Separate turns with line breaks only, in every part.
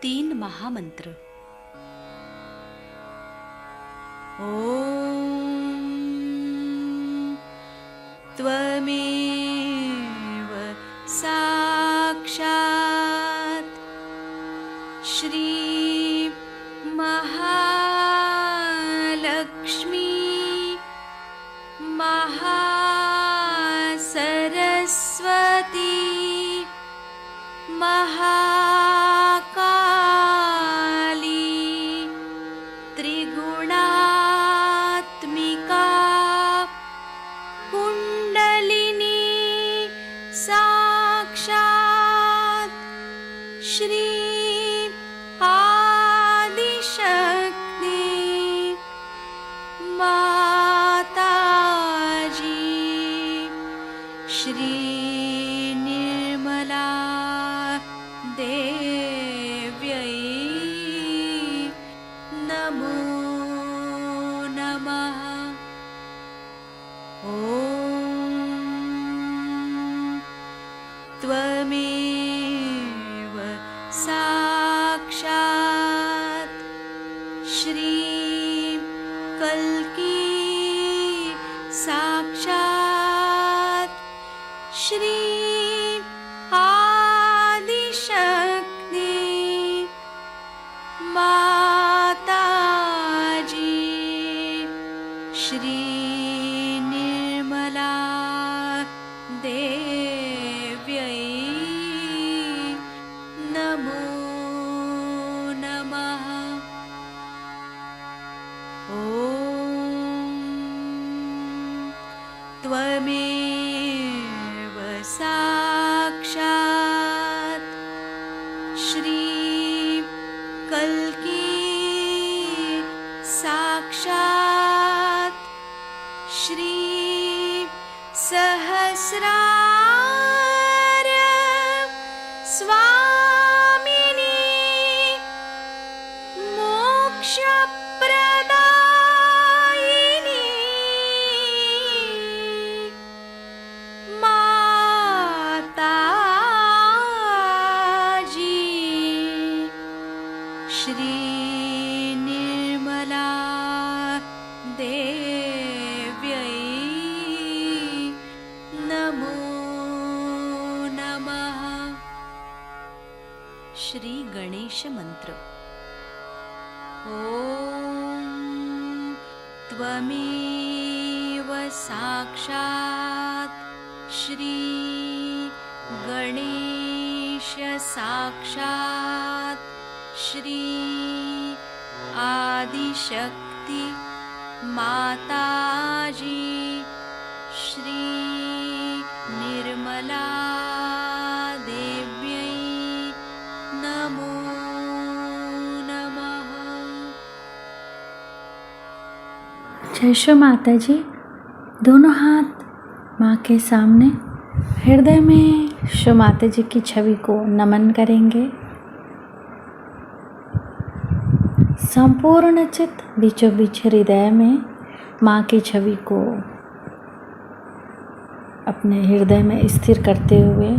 3 महामंत्र। ओम त्वमेव साक्षात् श्री महालक्ष्मी महासरस्वती महाकाली त्रिगुणात्मिका कुंडलिनी साक्षात् श्री आदिशक्ति माताजी श्री निर्मला देव्यै नमो नमः। ॐ त्वमेव साक्षात् श्री कल्की साक्षात् श्री आदिशक्ति माताजी श्री निर्मला देव्यै नमो नमः। ॐ त्वमेव साक्षात् श्री कल्की साक्षात् श्री सहस्रार स्वामिनी मोक्षप्रदायिनी माताजी श्री निर्मला देव्यै नमो नमः। श्री गणेश मंत्र। ओम त्वमेव साक्षात् श्री गणेश साक्षात् श्री आदिशक्ति माताजी श्री निर्मला देव्यै नमो नमः।
जय श्री माता जी। दोनों हाथ माँ के सामने हृदय में श्री माता जी की छवि को नमन करेंगे। संपूर्ण चित्त बीचों बीच हृदय में माँ की छवि को अपने हृदय में स्थिर करते हुए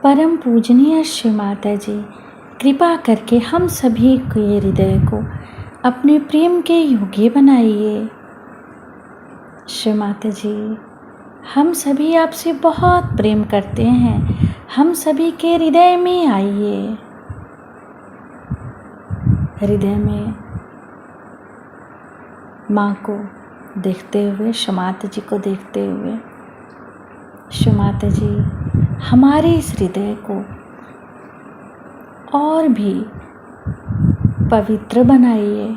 परम पूजनीय श्री माता जी कृपा करके हम सभी के हृदय को अपने प्रेम के योग्य बनाइए। श्री माता जी हम सभी आपसे बहुत प्रेम करते हैं, हम सभी के हृदय में आइए। हृदय में माँ को देखते हुए, श्री माता जी को देखते हुए, श्री माता जी हमारे इस हृदय को और भी पवित्र बनाइए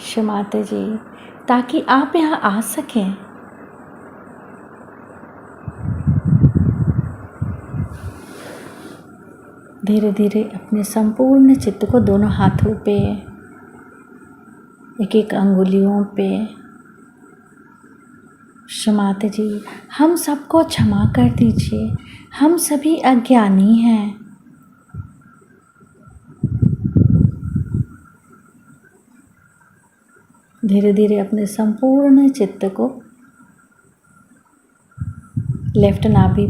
श्री माता जी, ताकि आप यहाँ आ सकें। धीरे धीरे अपने संपूर्ण चित्त को दोनों हाथों पे, एक एक अंगुलियों पे, श्री माता जी हम सबको क्षमा कर दीजिए, हम सभी अज्ञानी हैं। धीरे धीरे अपने संपूर्ण चित्त को लेफ्ट नाभि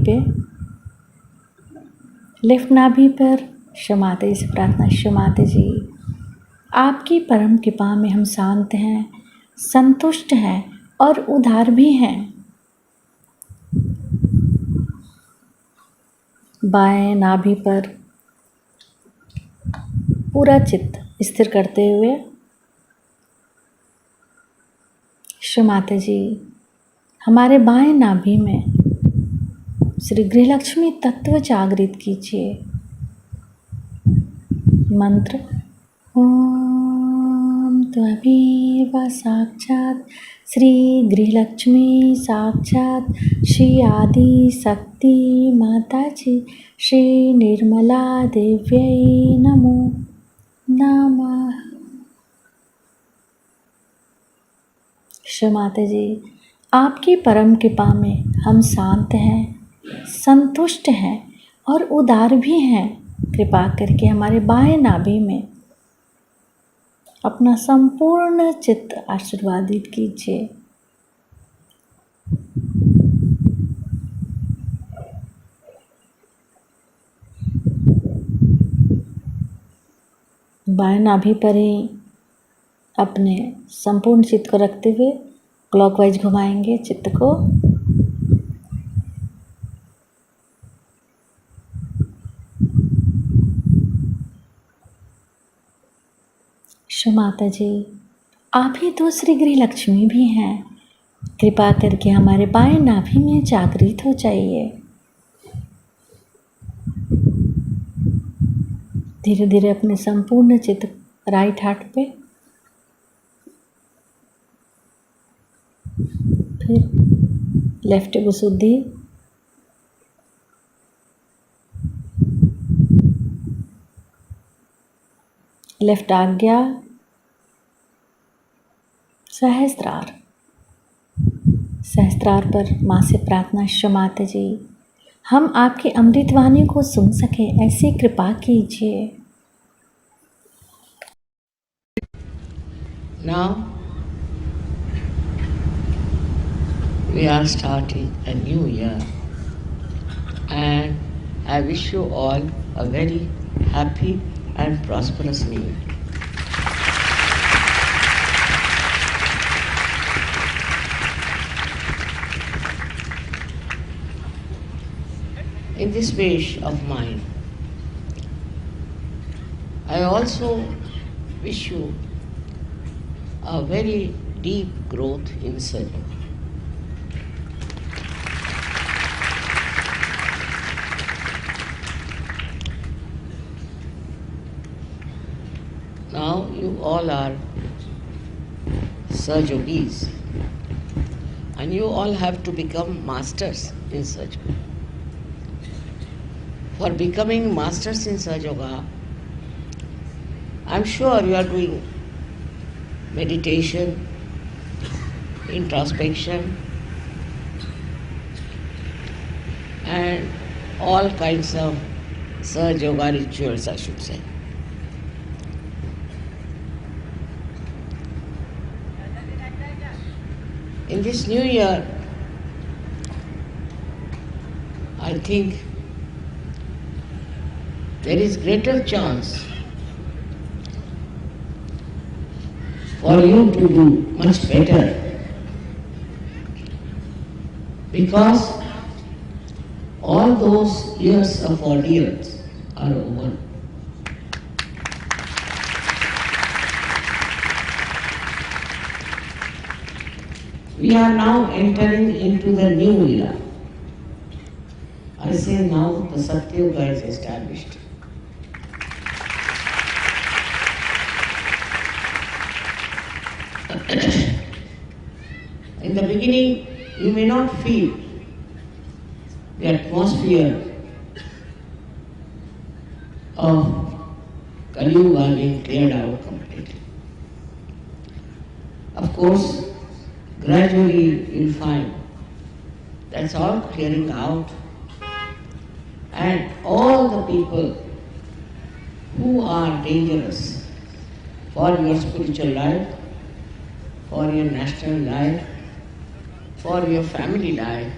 पर क्षमाते से प्रार्थना। क्षमाते जी, आपकी परम कृपा में हम शांत हैं, संतुष्ट हैं और उदार भी हैं। बाएं नाभि पर पूरा चित्त स्थिर करते हुए क्षमाते जी, हमारे बाएं नाभि में श्री गृहलक्ष्मी तत्व जागृत कीजिए। मंत्र ओम त्वमेव साक्षात् श्री गृहलक्ष्मी साक्षात् श्री आदि शक्ति माता जी श्री निर्मला देव्यै नमो नमः। क्षमाते जी, आपकी परम कृपा में हम शांत हैं, संतुष्ट हैं और उदार भी हैं। कृपा करके हमारे बाएं नाभि में अपना संपूर्ण चित्त आशीर्वादित कीजिए। बाएं नाभि पर ही अपने संपूर्ण चित्त को रखते हुए क्लॉकवाइज घुमाएंगे चित्त को। माता जी, आप ही तो श्री गृहलक्ष्मी भी हैं। कृपा करके हमारे बाएं नाभि में जागृत हो जाइए। धीरे धीरे अपने संपूर्ण चित्त राइट हार्ट पे, फिर लेफ्ट गुसुद्धि, लेफ्ट आज्ञा, सहस्त्रार। सहस्त्रार पर माँ से प्रार्थना। क्षमाते जी, हम आपकी अमृतवाणी को सुन सके ऐसी कृपा कीजिए।
Now we are starting a new year, and I wish you all a very happy and prosperous new year. In this wish of mine, I also wish you a very deep growth in Sadhu. Now you all are Sajogis, and you all have to become masters in Sajoga. For becoming masters in Sajoga, I'm sure you are doing meditation, introspection, and all kinds of Sahaja Yoga rituals, I should say. In this new year, I think there is greater chance for you to do much better, because all those years of ordeals are over. We are now entering into the new era. I say now the Satyuga is established. In the beginning, you may not feel the atmosphere of Kali Yuga being cleared out completely. Of course, gradually you'll find that's all clearing out, and all the people who are dangerous for your spiritual life, for your national life, for your family life,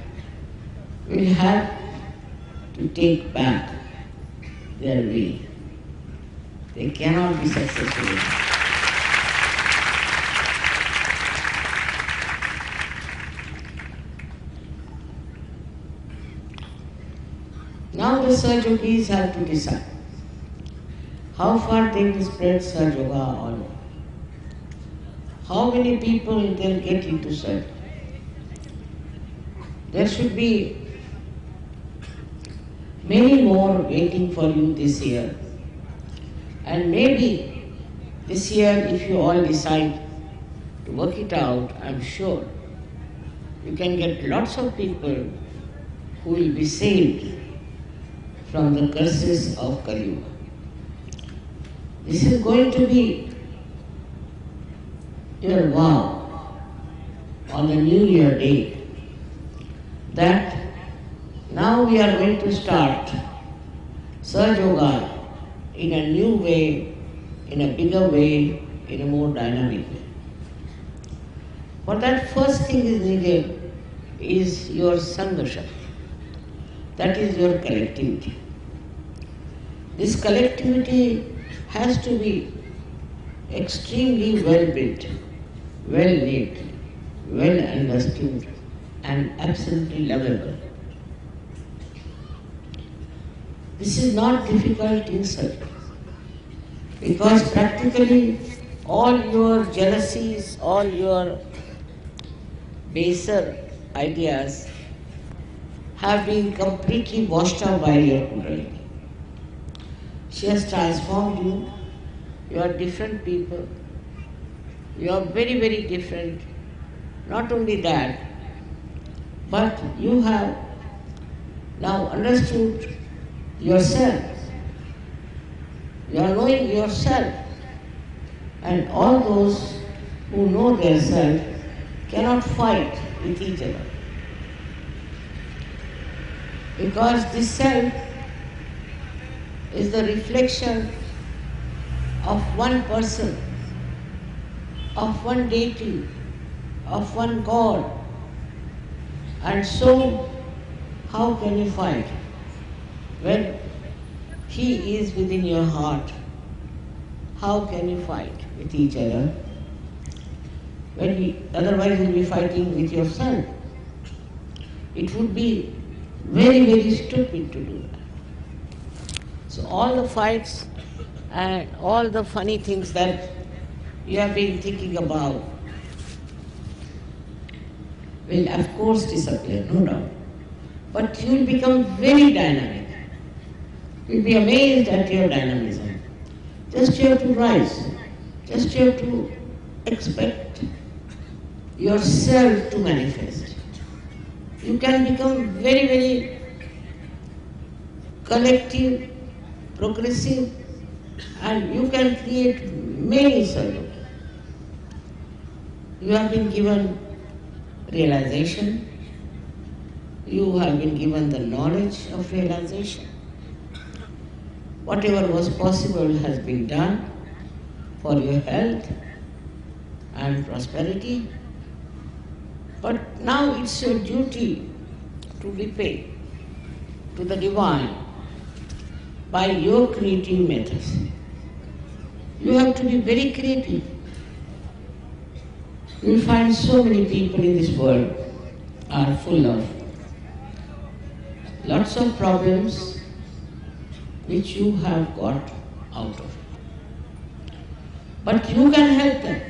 will have to take back their way. they cannot be successful. Now the Sahaja Yogis have to decide how far they will spread Sahaja Yoga all over. How many people they'll get into Sahaja. There should be many more waiting for you this year. And maybe this year, if you all decide to work it out, I'm sure you can get lots of people who will be saved from the curses of Kali Yuga. This is going to be your vow on the New Year day that now we are going to start Sahaja Yoga in a new way, in a bigger way, in a more dynamic way. For that, first thing is needed is your Sangha Shakti. That is your collectivity. This collectivity has to be extremely well built, well knit, well understood, and absolutely lovable. This is not difficult in search, because practically all your jealousies, all your baser ideas have been completely washed out by your Kundalini. She has transformed you. You are different people. You are very, very different. Not only that, but you have now understood yourself. You are knowing yourself. And all those who know their self cannot fight with each other. Because this self is the reflection of one person, of one deity, of one God. And so, how can you fight when He is within your heart? How can you fight with each other? Otherwise you'll be fighting with yourself. It would be very, very stupid to do that. So all the fights and all the funny things that you have been thinking about will of course disappear, no doubt. But you will become very dynamic. You will be amazed at your dynamism. Just you have to rise. Just you have to expect yourself to manifest. You can become very, very collective, progressive, and you can create many solutions. You have been given realization. You have been given the knowledge of realization. Whatever was possible has been done for your health and prosperity. But now it's your duty to repay to the divine by your creative methods. You have to be very creative. You will find so many people in this world are full of lots of problems which you have got out of. But you can help them.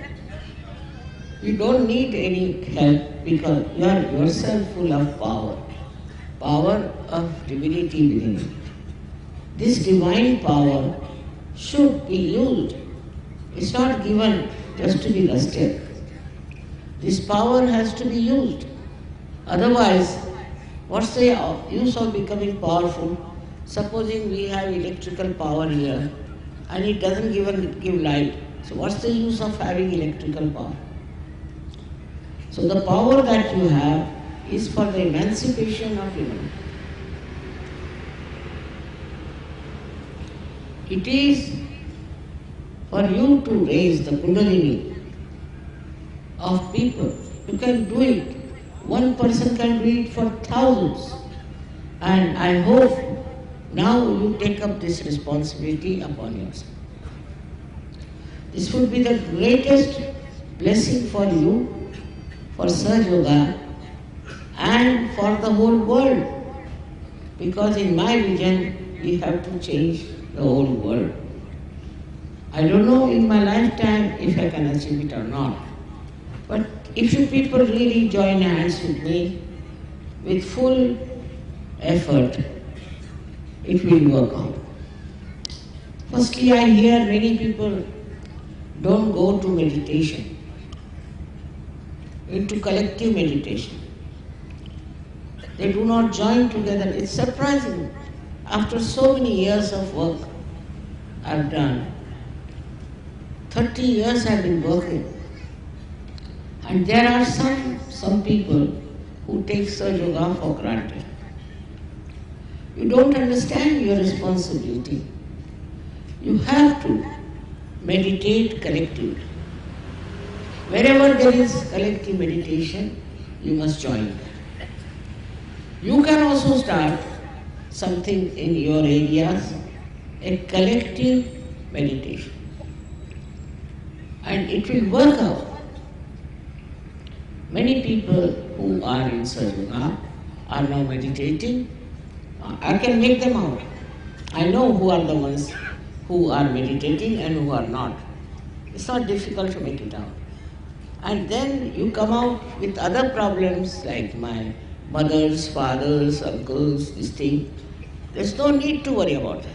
You don't need any help because you are yourself full of power of divinity within you. This divine power should be used. It's not given just to be lusted. This power has to be used. Otherwise, what's the use of becoming powerful? Supposing we have electrical power here and it doesn't give light. So what's the use of having electrical power? So the power that you have is for the emancipation of humanity. It is for you to raise the Kundalini of people. You can do it. One person can do it for thousands. And I hope now you take up this responsibility upon yourself. This would be the greatest blessing for you, for Sahaja Yoga, and for the whole world. Because in my vision, we have to change the whole world. I don't know in my lifetime if I can achieve it or not. But if you people really join hands with me, with full effort, it will work out. Firstly, I hear many people don't go to meditation, into collective meditation. They do not join together. It's surprising. After so many years of work I've done, 30 years I've been working, and there are some people who take Sahaja Yoga for granted. You don't understand your responsibility. You have to meditate collectively. Wherever there is collective meditation, you must join. You can also start something in your areas, a collective meditation. And it will work out. Many people who are in Sahaja Yoga are now meditating. I can make them out. I know who are the ones who are meditating and who are not. It's not difficult to make it out. And then you come out with other problems like my mothers, fathers, uncles, this thing. There's no need to worry about that.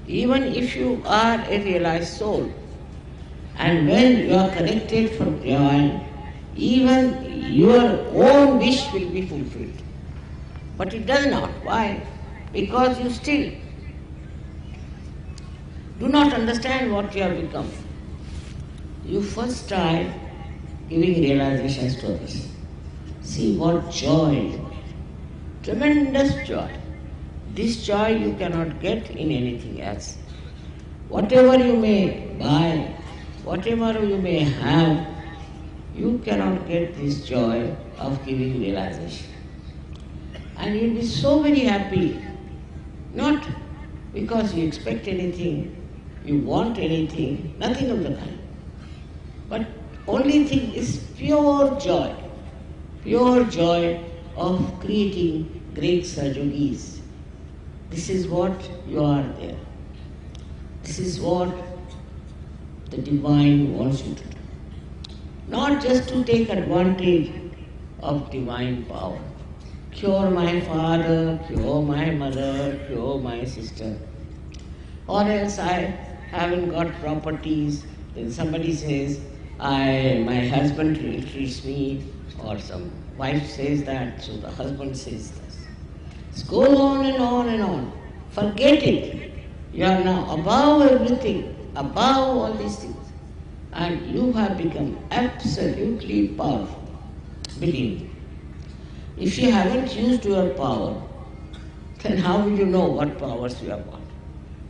Even if you are a realized soul, and when you are connected from divine, even your own wish will be fulfilled. But it does not. Why? Because you still do not understand what you have become. You first try giving realizations to others. See what joy, tremendous joy. This joy you cannot get in anything else. Whatever you may buy, whatever you may have, you cannot get this joy of giving realization. And you'll be so very happy, not because you expect anything, you want anything, nothing of the kind. But only thing is pure joy of creating great Sahaja Yogis. This is what you are there. This is what the divine wants you to do. Not just to take advantage of divine power. Cure my father, cure my mother, cure my sister. Or else I haven't got properties, then somebody says, my husband treats me, or some wife says that, so the husband says this. It goes on and on and on. Forget it. You are now above everything, above all these things. And you have become absolutely powerful. Believe me. If you haven't used your power, then how will you know what powers you have got?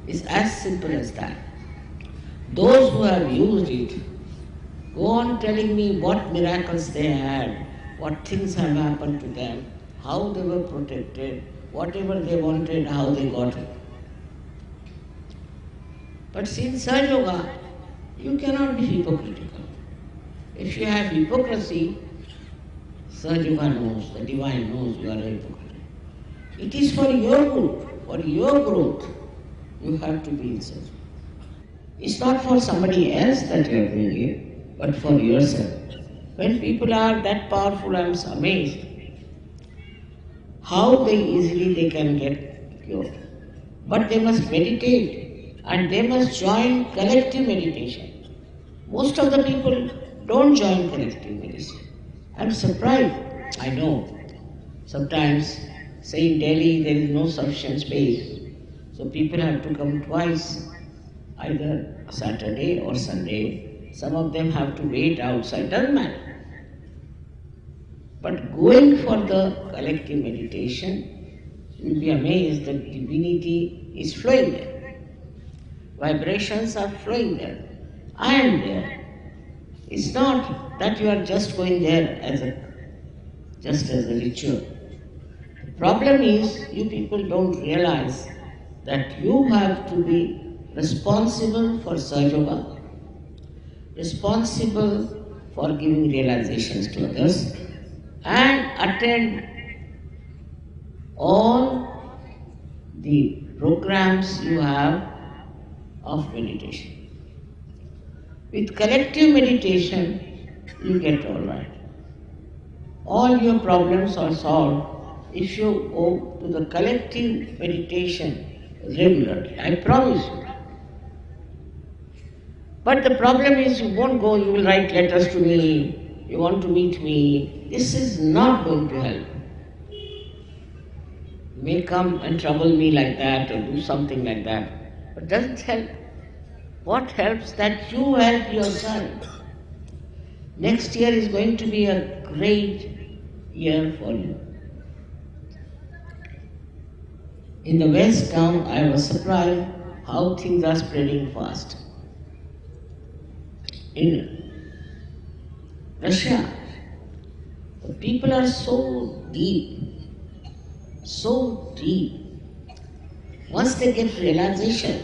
It's as simple as that. Those who have used it, go on telling me what miracles they had, what things have happened to them, how they were protected, whatever they wanted, how they got it. But since Sahaja Yoga, you cannot be hypocritical. If you have hypocrisy, Sahaja Yoga knows, the divine knows you are a hypocrite. It is for your good, for your growth, you have to be in Sahaja Yoga. It's not for somebody else that you are doing it, but for yourself. When people are that powerful, I am amazed how easily they can get cured. But they must meditate and they must join collective meditation. Most of the people don't join collective meditation. I'm surprised. I know. Sometimes, say in Delhi, there is no sufficient space. So people have to come twice, either Saturday or Sunday. Some of them have to wait outside, doesn't matter. But going for the collective meditation, you'll be amazed that divinity is flowing there. Vibrations are flowing there. I am there. It's not that you are just going there just as a ritual. The problem is you people don't realize that you have to be responsible for Sahaja Yoga responsible for giving realizations to others, and attend all the programs you have of meditation. With collective meditation, you get all right. All your problems are solved if you go to the collective meditation regularly. I promise you. But the problem is you won't go, you will write letters to me, you want to meet me. This is not going to help. You may come and trouble me like that or do something like that, but it doesn't help. What helps? That you help yourself. Next year is going to be a great year for you. In the West now, I was surprised how things are spreading fast. In Russia, the people are so deep, so deep. Once they get realization,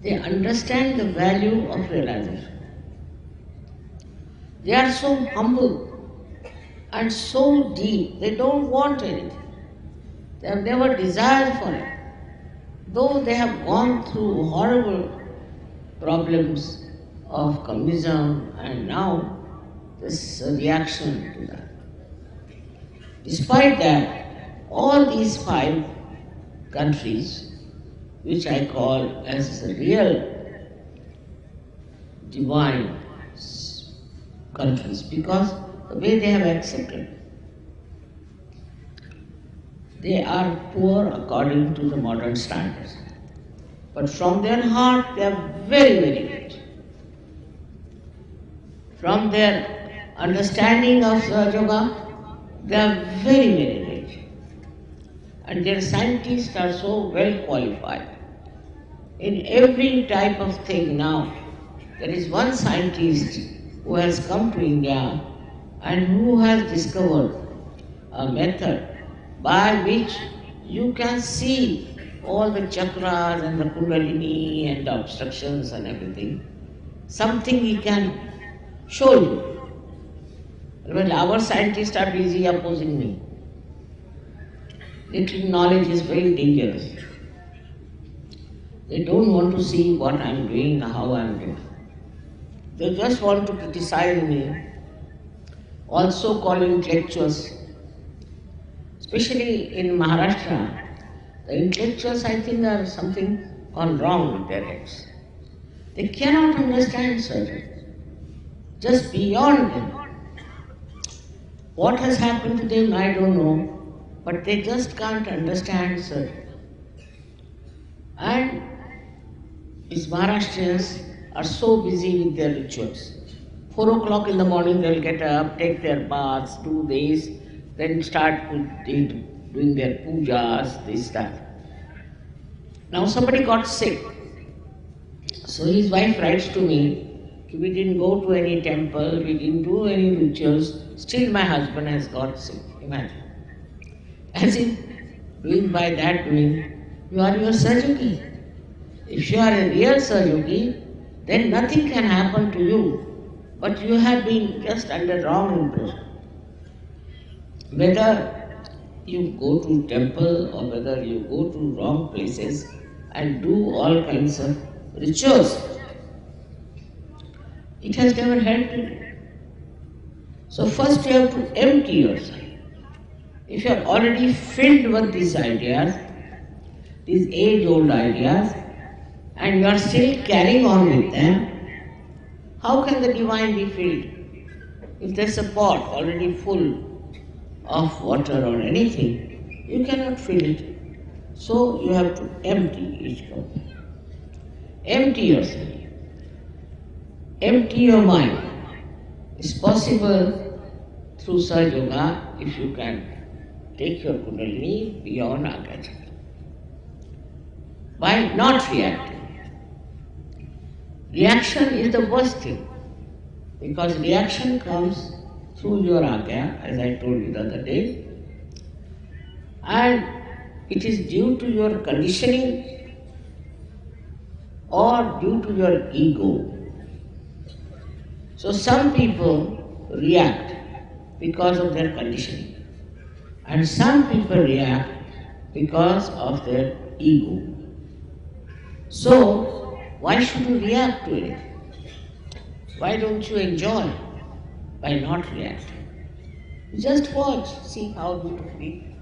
they understand the value of realization. They are so humble and so deep, they don't want anything. They have never desired for it. Though they have gone through horrible problems of communism and now this reaction to that. Despite that, all these 5 countries, which I call as real divine countries, because the way they have accepted, they are poor according to the modern standards. But from their heart, they are very, very rich. From their understanding of yoga, they are very, very rich. And their scientists are so well qualified. In every type of thing now, there is one scientist who has come to India and who has discovered a method by which you can see all the chakras and the kundalini and the obstructions and everything. Something he can show you. Well, our scientists are busy opposing me. Little knowledge is very dangerous. They don't want to see what I am doing, how I am doing. They just want to criticize me, also calling intellectuals. Especially in Maharashtra, the intellectuals, I think, are something gone wrong with their heads. They cannot understand surgery. Just beyond them. What has happened to them, I don't know, but they just can't understand surgery. And these Maharashtrians are so busy with their rituals. 4 o'clock in the morning they'll get up, take their baths, do this, then start doing their pujas, this, that. Now somebody got sick. So his wife writes to me, we didn't go to any temple, we didn't do any rituals, still my husband has got sick. Imagine. As if doing by that doing, you are your Sahaja. If you are a real Sahaja, then nothing can happen to you, but you have been just under wrong impression. Whether you go to temple or whether you go to wrong places and do all kinds of rituals, it has never helped you. So first you have to empty yourself. If you are already filled with these ideas, these age-old ideas, and you are still carrying on with them, how can the divine be filled? If there's a pot already full of water or anything, you cannot fill it. So you have to empty each cup. Empty yourself. Empty your mind. It's possible through Sahaja Yoga if you can take your Kundalini beyond Agya Chakra. By not reacting. Reaction is the worst thing, because reaction comes through your Agya, as I told you the other day, and it is due to your conditioning or due to your ego. So some people react because of their conditioning, and some people react because of their ego. So why should you react to it? Why don't you enjoy by not reacting? Just watch, see how beautifully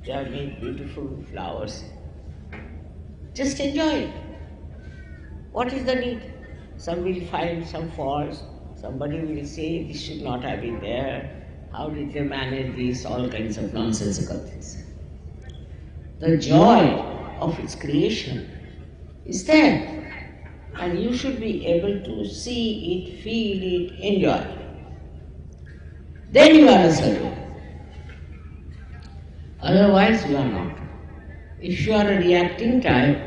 they have made beautiful flowers. Just enjoy it. What is the need? Some will find some faults, somebody will say this should not have been there, how did they manage this, all kinds of nonsensical things. The joy of its creation is there, and you should be able to see it, feel it, enjoy it. Then you are a sadhu. Otherwise you are not. If you are a reacting type,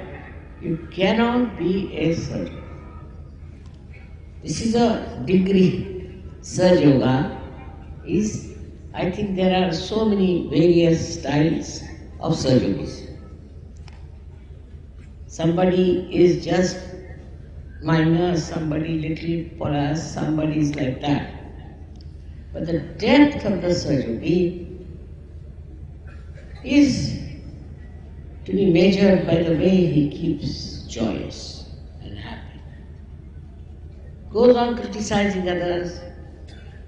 you cannot be a sadhu. This is a degree. Sahaja Yoga is, I think there are so many various styles of Sahaja Yogis. Somebody is just minor, somebody little plus, somebody is like that. But the depth of the Sahaja Yogi is to be measured by the way he keeps joyous and happy. Goes on criticizing others,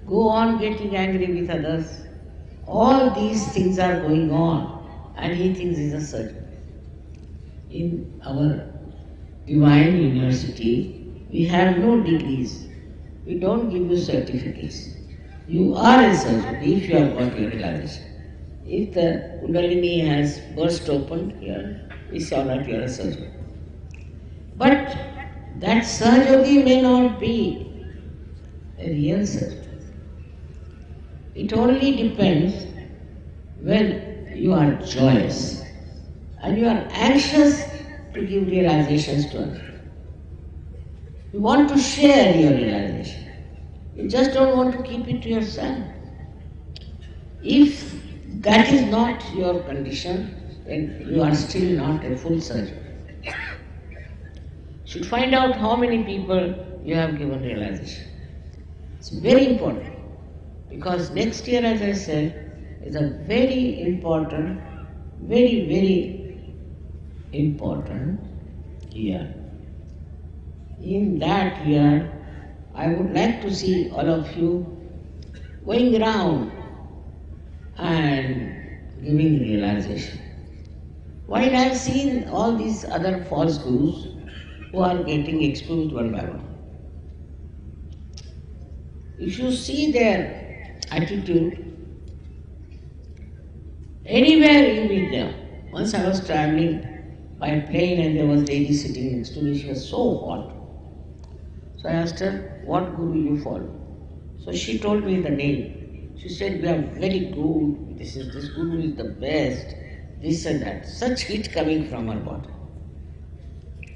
go on getting angry with others. All these things are going on and he thinks he's a sadhu. In our Divine University, we have no degrees. We don't give you certificates. You are a sadhu if you have got your realization. If the Kundalini has burst open here, we saw that you are a sadhu. But that Sahaja Yogi may not be a real sadhu. It only depends when you are joyous and you are anxious to give realizations to others. You want to share your realization. You just don't want to keep it to yourself. If that is not your condition, then you are still not a full sadhu. You should find out how many people you have given realization. It's very important because next year, as I said, is a very important, very important year. In that year, I would like to see all of you going around and giving realization. While I have seen all these other false gurus who are getting exposed one by one, if you see their attitude, anywhere you meet them. Once I was traveling by plane and there was a lady sitting next to me, she was so hot. So I asked her, what guru you follow? So she told me the name. She said, we are very good, this guru is the best, this and that. Such heat coming from her body.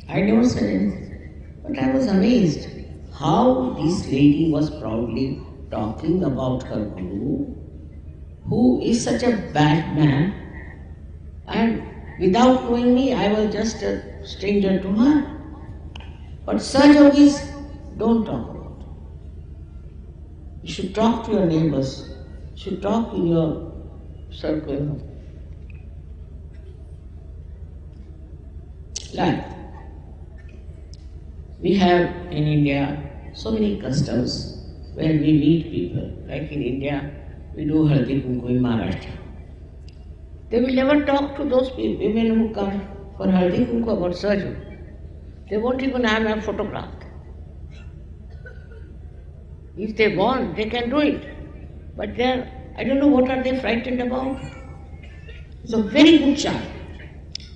I never said anything, but I was amazed how this lady was proudly talking about her guru, who is such a bad man, and without knowing me, I was just a stranger to her. But Sahaja Yogis don't talk about it. You should talk to your neighbors. You should talk in your circle. Like, we have in India so many customs where we meet people. Like in India, we do Haldi Kunku in Maharashtra. They will never talk to those people, women who come for Haldi Kunku about Sahaja. They won't even have a photograph. If they want, they can do it. But I don't know what are they frightened about. It's a very good child.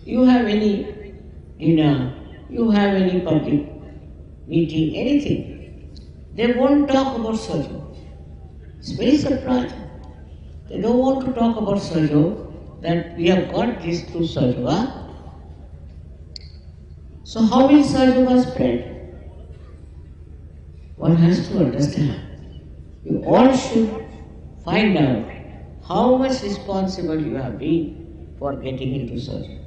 You have any dinner, you have any public meeting, anything, they won't talk about Sahaja. It's very surprising. They don't want to talk about Sahaja, that we have got this through Sahaja. So how will Sahaja spread? One has to understand. You all should find out how much responsible you have been for getting into Sahaja.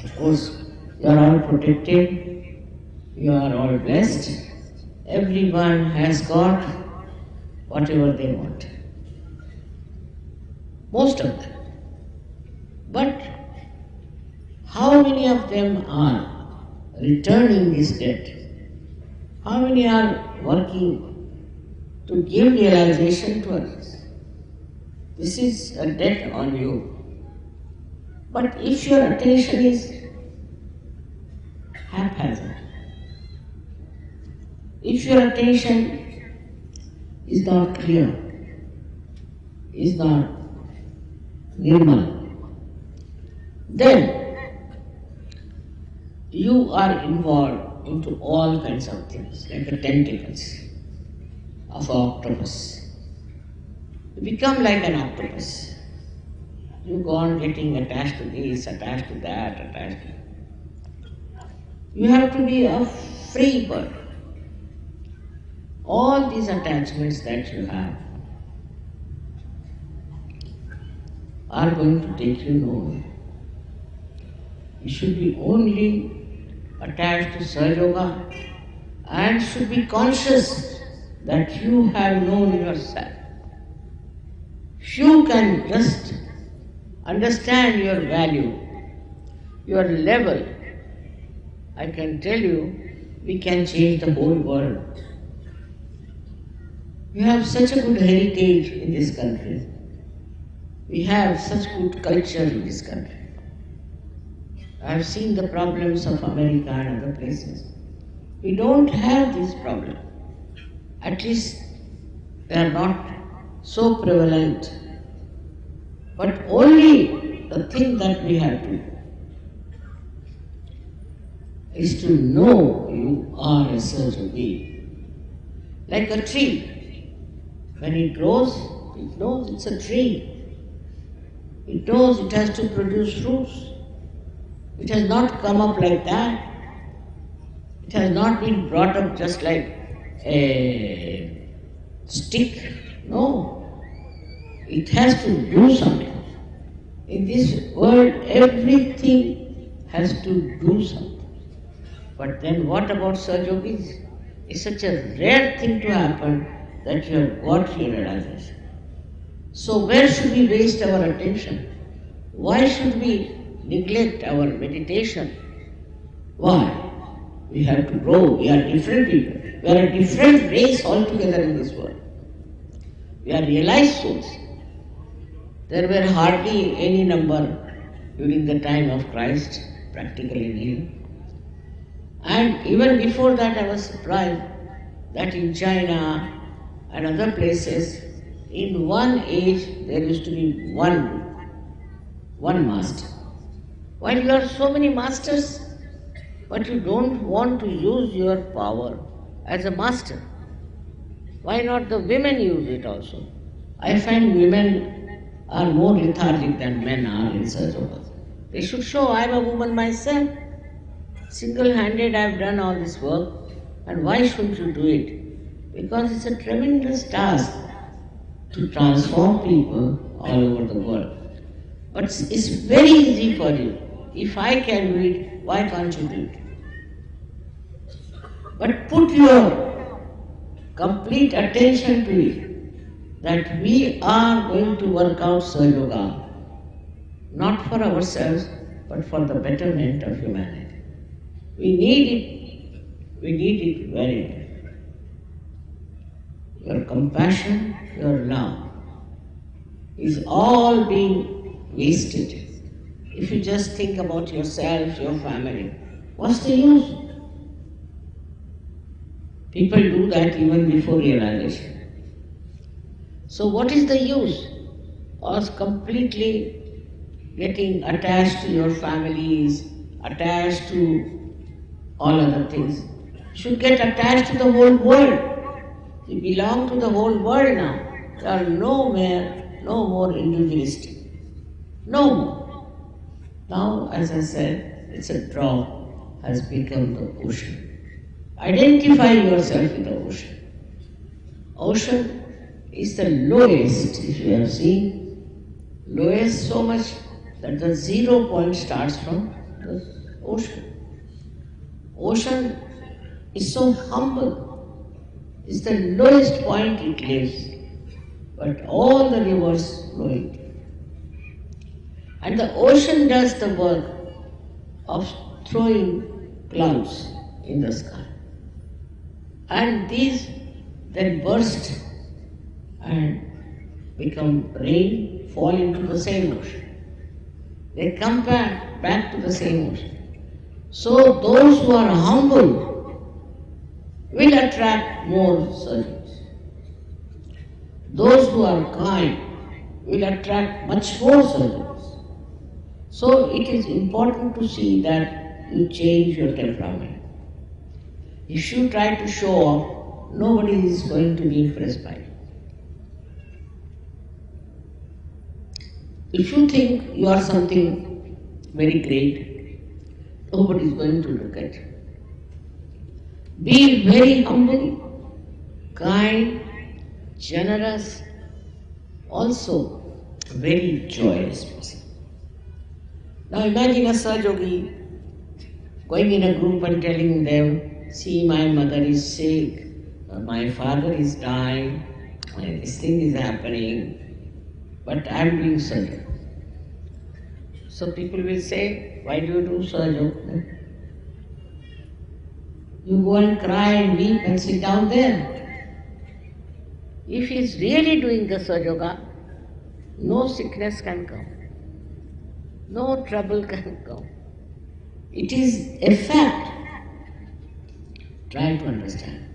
Of course, you are all protected, you are all blessed, everyone has got whatever they want. Most of them. But how many of them are returning this debt? How many are working to give realization to others? This is a debt on you. But if your attention is haphazard, if your attention is not clear, is not nirmal, then you are involved into all kinds of things, like the tentacles of an octopus. You become like an octopus. You go on getting attached to this, attached to that, attached to... You have to be a free bird. All these attachments that you have are going to take you nowhere. You should be only attached to Sahaja Yoga and should be conscious that you have known yourself. If you can just understand your value, your level, I can tell you, we can change the whole world. We have such a good heritage in this country. We have such good culture in this country. I have seen the problems of America and other places. We don't have these problems. At least they are not so prevalent. But only the thing that we have to do is to know you are a certain being. Like a tree. When it grows, it knows it's a tree. It knows it has to produce fruits. It has not come up like that. It has not been brought up just like a stick. No. It has to do something. In this world, everything has to do something. But then what about Sahaja Yogis? It's such a rare thing to happen that you have got your realization. So where should we waste our attention? Why should we neglect our meditation? Why? We have to grow. We are different people. We are a different race altogether in this world. We are realized souls. There were hardly any number during the time of Christ, practically nil. And even before that I was surprised that in China and other places, in one age there used to be one master. While you are so many masters, but you don't want to use your power as a master. Why not the women use it also? I find women are more lethargic than men are in Sahaja Yoga. They should show, I am a woman myself. Single-handed I have done all this work, and why shouldn't you do it? Because it's a tremendous task to transform people all over the world. But it's very easy for you. If I can do it, why can't you do it? But put your complete attention to it, that we are going to work out Sahaja Yoga, not for ourselves, but for the betterment of humanity. We need it very much. Your compassion, your love is all being wasted. If you just think about yourself, your family, what's the use? People do that even before realization. So what is the use of completely getting attached to your families, attached to all other things? You should get attached to the whole world. You belong to the whole world now. You are no more individualistic. No more. Now, as I said, it's a drop has become the ocean. Identify yourself with the ocean. Ocean is the lowest, if you have seen, lowest so much that the 0 point starts from the ocean. Ocean is so humble. It's the lowest point it lives, but all the rivers flow into it. And the ocean does the work of throwing clouds in the sky. And these then burst and become rain, fall into the same ocean. They come back to the same ocean. So those who are humble will attract more surgeons. Those who are kind will attract much more surgeons. So it is important to see that you change your temperament. If you try to show off, nobody is going to be impressed by you. If you think you are something very great, nobody is going to look at you. Be very humble, kind, generous, also very joyous person. Now imagine a Sahaja Yogi going in a group and telling them, see, my mother is sick, my father is dying, this thing is happening, but I am doing Sahaja. So people will say, why do you do Sahaja? You go and cry and weep and sit down there. If he is really doing the Sahaja Yoga, no sickness can come. No trouble can come. It is a fact. Try to understand.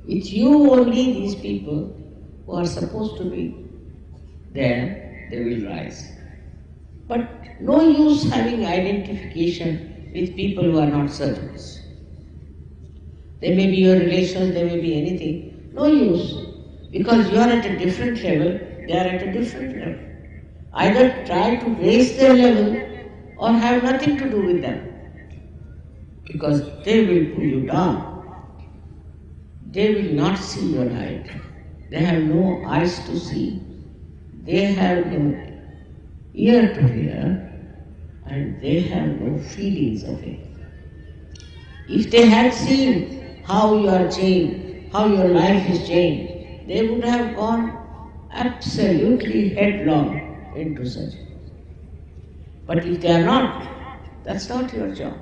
It's you only, these people who are supposed to be there, they will rise. But no use having identification with people who are not surgeons. They may be your relations, they may be anything. No use. Because you are at a different level, they are at a different level. Either try to raise their level or have nothing to do with them. Because they will pull you down. They will not see your light. They have no eyes to see. They have no ear to hear. And they have no feelings of it. If they had seen how you are changed, how your life is changed, they would have gone absolutely headlong into surgery. But if they are not, that's not your job.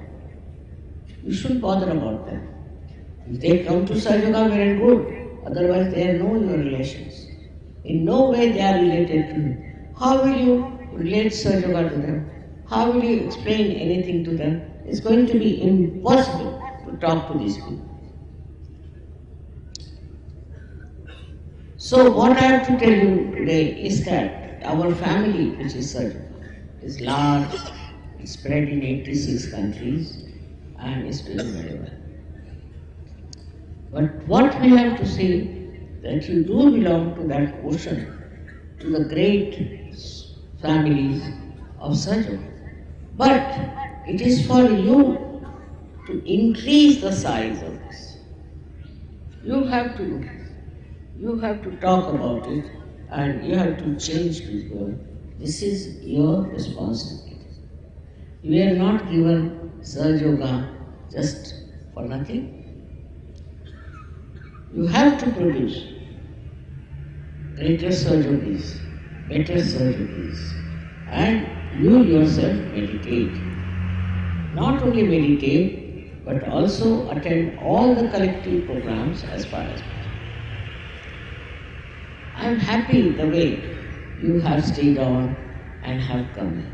You shouldn't bother about them. If they come to Sahaja Yoga, well and good. Otherwise, they are no your relations. In no way they are related to you. How will you relate Sahaja Yoga to them? How will you explain anything to them? It's going to be impossible to talk to these people. So what I have to tell you today is that our family, which is Sahaja Yoga, is large, it's spread in 86 countries, and is doing very well. But what we have to say, that you do belong to that ocean, to the great families of Sahaja Yoga. But it is for you to increase the size of this. You have to do this. You have to talk about it and you have to change people. This is your responsibility. You are not given Sahaja Yoga just for nothing. You have to produce greater Sahaja Yogis, better Sahaja Yogis, and you yourself meditate. Not only meditate, but also attend all the collective programs as far as possible. I am happy the way you have stayed on and have come here.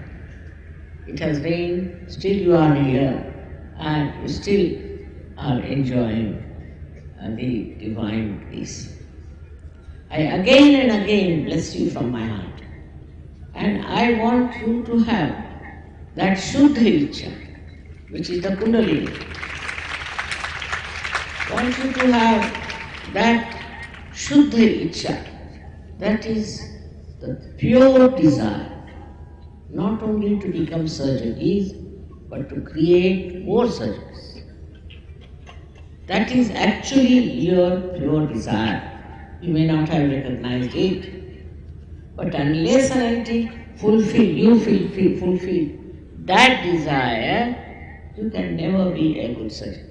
It has rained, still you are here, and you still are enjoying the divine peace. I again and again bless you from my heart. And I want you to have that Shuddha Ichcha, which is the Kundalini. I want you to have that Shuddha Ichcha, that is the pure desire, not only to become surgeons, but to create more surgeons. That is actually your pure desire. You may not have recognized it, but unless and until you fulfill that desire, you can never be a good surgeon.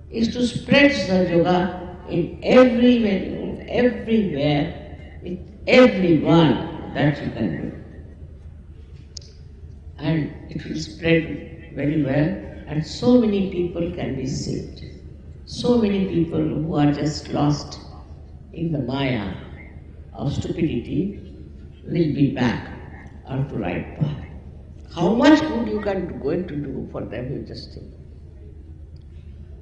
Is to spread Sahaja Yoga in every venue, everywhere, with everyone that you can do. And it will spread very well, and so many people can be saved. So many people who are just lost in the maya of stupidity will be back on the right path. How much good you can going to do for them, you just think.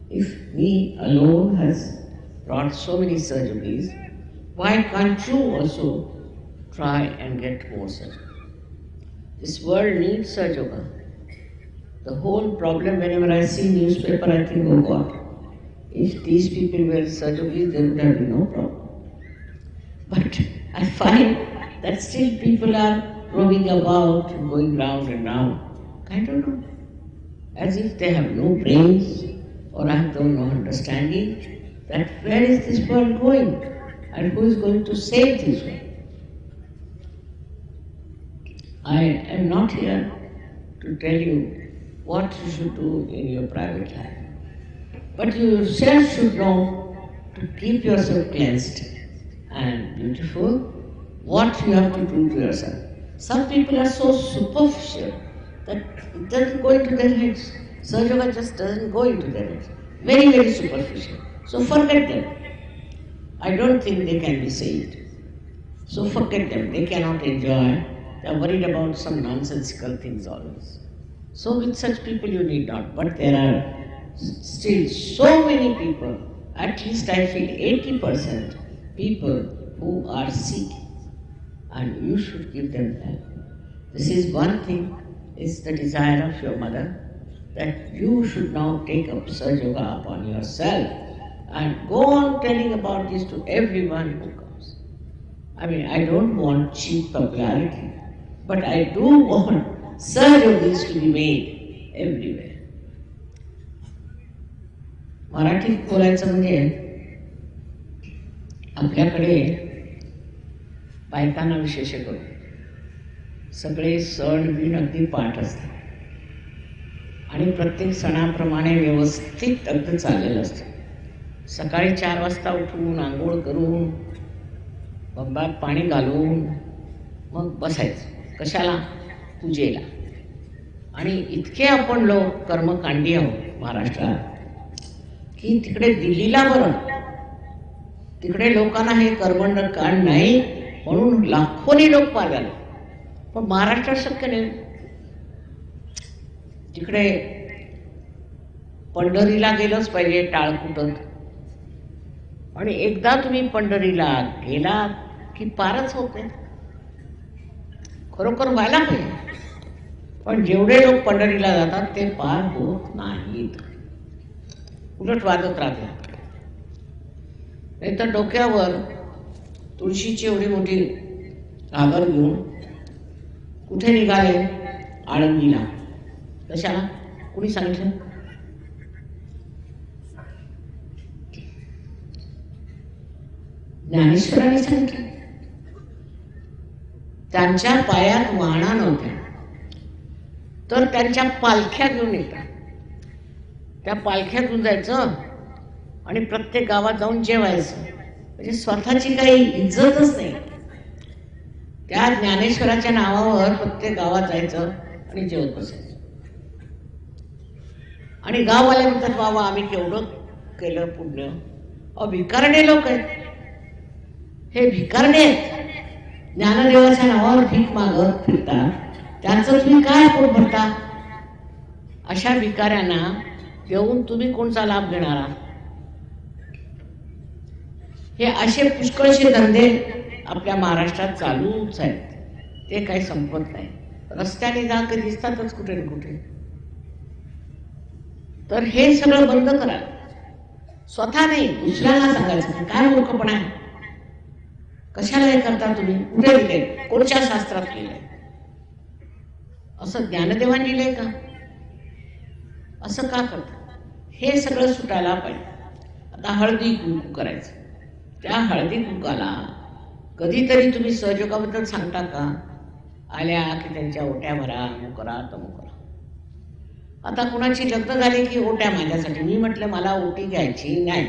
If me alone has brought so many surgeries, why can't you also try and get more surgery? This world needs Surg Yoga. The whole problem, whenever I see newspaper, I think, oh God, if these people were surgeries, there would have been no problem. But I find that still people are roaming about, going round and round. I don't know. As if they have no brains or have no understanding that where is this world going and who is going to save this world. I am not here to tell you what you should do in your private life. But you yourself should know to keep yourself cleansed and beautiful, what you have to do to yourself. Some people are so superficial that it doesn't go into their heads. Surg Yoga just doesn't go into their heads. Very, very superficial. So forget them. I don't think they can be saved. So forget them. They cannot enjoy. They are worried about some nonsensical things always. So with such people you need not. But there are still so many people, at least I feel 80% people who are sick, and you should give them help. This is one thing, is the desire of your mother, that you should now take up Surg Yoga upon yourself and go on telling about this to everyone who comes. I mean, I don't want cheap popularity, but I do want Surg Yogis to be made everywhere. मराठीत बोलायचं म्हणजे आपल्याकडे बायकांना विशेष करून सगळे सण बिन अगदी पाठ असतात आणि प्रत्येक सणाप्रमाणे व्यवस्थित अगदी चाललेलं असतं. सकाळी 4 वाजता उठून आंघोळ करून बंबात पाणी घालून मग बसायचं. कशाला? पूजेला. आणि इतके आपण लोक कर्मकांडी आहोत महाराष्ट्रात की तिकडे दिल्लीला बरं, तिकडे लोकांना हे कर्मकांड नाही म्हणून लाखोनी लोक पाळले, पण महाराष्ट्रात शक्य नाही. तिकडे पंढरीला गेलंच पाहिजे टाळ कुटत, आणि एकदा तुम्ही पंढरीला गेला की पारच होत नाही. खरोखर व्हायला पाहिजे, पण जेवढे लोक पंढरीला जातात ते पार होत नाहीत, उलट वाजत राहतात. नाही तर डोक्यावर तुळशीची एवढी मोठी घागर घेऊन कुठे निघाले? आळंदीला. कशाला? कुणी सांगितलं? ज्ञानेश्वरांनी सांगितलं. त्यांच्या पायात वाहना नव्हत्या, तर त्यांच्या पालख्या घेऊन येतात. त्या पालख्यातून जायचं आणि प्रत्येक गावात जाऊन जेवायचं. म्हणजे स्वतःची काही इज्जतच नाही. त्या ज्ञानेश्वराच्या नावावर प्रत्येक गावात जायचं आणि जेवत बसायचं. आणि गाववाले म्हणतात, बाबा आम्ही केवढं केलं पुण्य. भिकारणे लोक आहेत हे, भिकारणे आहेत. ज्ञानदेवाच्या नावावर भीक मागत फिरतात, त्यांचं तुम्ही काय पोट भरता? अशा भिकाऱ्यांना देऊन तुम्ही कोणचा लाभ घेणार आहात? हे असे पुष्कळशे धंदे आपल्या महाराष्ट्रात चालूच आहेत, ते काही संपत नाही. रस्त्याने जा की दिसतातच कुठे ना कुठे. तर हे सगळं बंद करा. स्वतः नाही, दुसऱ्याला सांगायचं. काय मूर्खपणा आहे? कशाला हे करता तुम्ही? कुठे लिहिले? कोणत्या शास्त्रात लिहिलंय? असं ज्ञानदेवांनी लिहिलंय का? असं का करता? हे सगळं सुटायला पाहिजे. आता हळदी कुंकू करायचं. त्या हळदी कुंकाला कधीतरी तुम्ही सहयोगाबद्दल सांगता का? आल्या की त्यांच्या ओट्या भरा, अमुक करा, तमुक करा. आता कुणाची लग्न झाली की ओट्या माझ्यासाठी. मी म्हटलं मला ओटी घ्यायची नाही.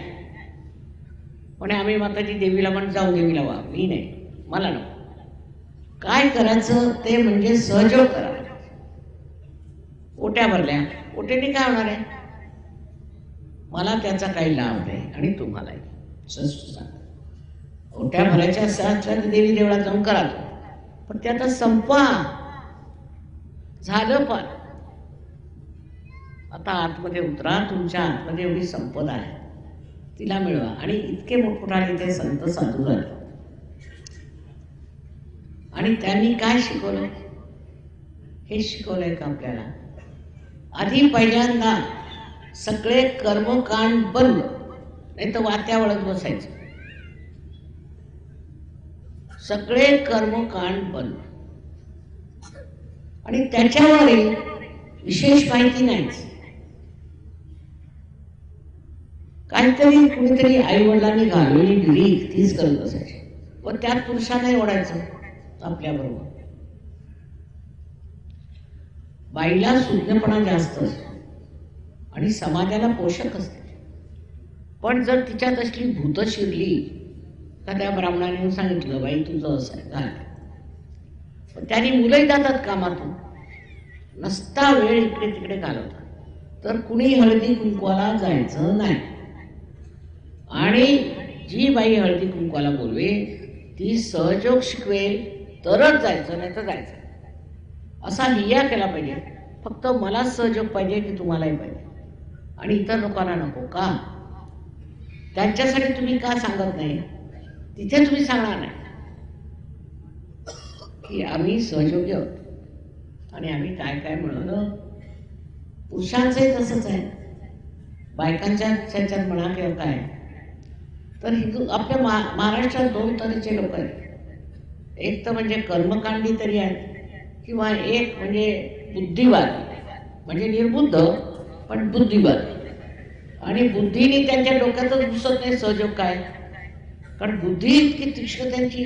म्हणे आम्ही माताजी देवीला पण जाऊ, देवीला वा. मी नाही, मला नको. काय करायचं ते म्हणजे सहयोग करा. ओट्या भरल्या, ओट्याने काय होणार आहे? मला त्याचा काही लाभ नाही आणि तुम्हालाही. ओट्या भरायच्या असतात तर देवी देवळात जाऊन करा, पण ते आता संपवा. झालं पण आता आतमध्ये उतरा. तुमच्या आतमध्ये एवढी संपदा आहे, तिला मिळवा. आणि इतके मोठमोठाले ते संत साधू झाले आणि त्यांनी काय शिकवलं हे शिकवलंय का आपल्याला? आधी पहिल्यांदा सगळे कर्मकांड बंद, नाही तर वात्या वळत बसायचं. सगळे कर्मकांड बंद आणि त्याच्यावरही विशेष माहिती नाहीच. काहीतरी कुणीतरी आई वडिलांनी घालवली गिरी तीच करत असायची व त्यात पुरुषांनाही ओढायचं आपल्याबरोबर. बाईला सुज्ञपणा जास्त असतो आणि समाजाला पोषक असते. पण जर तिच्यात असली भूत शिरली तर त्या ब्राह्मणाने सांगितलं बाई तुझं असं आहे झालं. पण त्याने मुलंही जातात कामातून, नसता वेळ इकडे तिकडे घालवतात. तर कुणी हळदी कुंकवाला जायचं नाही. आणि जी बाई हळदी कुंकवाला बोलवे ती सहयोग शिकवेल तरच जायचं, नाही तर जायचं. असा हिया केला पाहिजे. फक्त मला सहयोग पाहिजे की तुम्हालाही पाहिजे आणि इतर लोकांना नको का? त्यांच्यासाठी तुम्ही का सांगत नाही? तिथे तुम्ही सांगणार नाही की आम्ही सहयोगी आहोत आणि आम्ही काय काय मिळवलं. पुरुषांचंही तसंच आहे, बायकांच्या ह्याच्यात म्हणा किंवा काय. तर हिंदू आपल्या महाराष्ट्रात दोन तऱ्हेचे लोक आहेत. एक तर म्हणजे कर्मकांडी तरी आहेत किंवा एक म्हणजे बुद्धिवादी, म्हणजे निर्बुद्ध पण बुद्धिवादी. आणि बुद्धीने त्यांच्या डोक्यातच घुसत नाही सहयोग काय. कारण बुद्धी इतकी तीक्ष्ण त्यांची,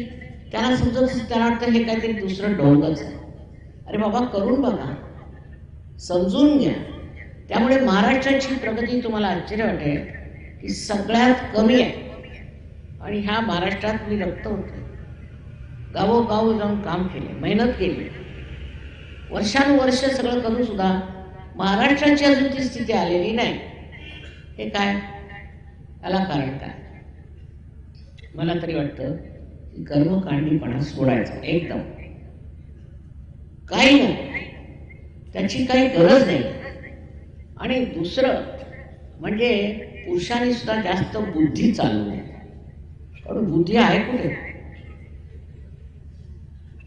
त्यांना समजत त्यांना वाटतं हे काहीतरी दुसरं ढोंगच आहे. अरे बाबा करून बघा, समजून घ्या. त्यामुळे महाराष्ट्राची प्रगती तुम्हाला आश्चर्य वाटेल की सगळ्यात कमी आहे. आणि ह्या महाराष्ट्रात मी रक्त होते, गावोगाव जाऊन काम केले, मेहनत केली, वर्षानुवर्ष सगळं करून सुद्धा महाराष्ट्राची अजून ती स्थिती आलेली नाही. हे काय? याला कारण काय? मला तरी वाटतं की कर्मकांडीपणा सोडायचा एकदम. काही नाही, त्याची काही गरज नाही. आणि दुसरं म्हणजे पुरुषांनी सुद्धा जास्त बुद्धी चालू नये. पण बुद्धी आहे कुठे?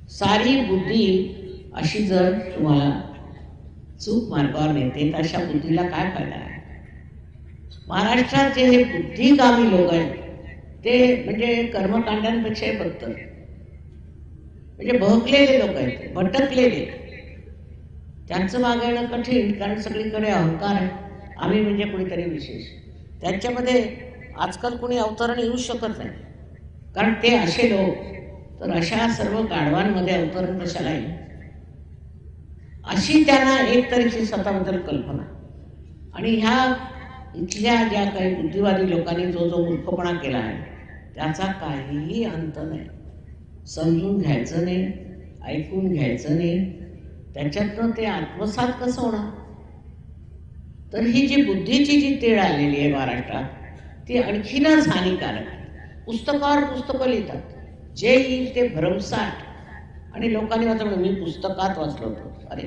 सारी बुद्धी अशी जर तुम्हाला चूक मार्गावर नेते तर अशा बुद्धीला काय फायदा आहे? महाराष्ट्राचे हे बुद्धिगामी लोक आहेत ते म्हणजे कर्मकांडांपेक्षाही बघतात, म्हणजे बहकलेले लोक आहेत, भटकलेले. त्यांचं मागणं कठीण, कारण सगळीकडे अहंकार आहे. आम्ही म्हणजे कोणीतरी विशेष. त्यांच्यामध्ये आजकाल कोणी अवतरण येऊ शकत नाही, कारण ते असे लोक. तर अशा सर्व गाढवांमध्ये अवतरण कशाला येईल? अशी त्यांना एक तऱ्हेची स्वतःबद्दल कल्पना. आणि ह्या इथल्या ज्या काही बुद्धिवादी लोकांनी जो जो मूर्खपणा केला आहे त्याचा काहीही अंत नाही. समजून घ्यायचं नाही, ऐकून घ्यायचं नाही, त्याच्यातनं ते आत्मसात कसं होणार? तर ही जी बुद्धीची जी तेढ आलेली आहे महाराष्ट्रात ती आणखीनच हानिकारक आहे. पुस्तकावर पुस्तकं लिहितात, जे येईल ते भरमसाठ. आणि लोकांनी वाचलं मी पुस्तकात वाचलं होतं. अरे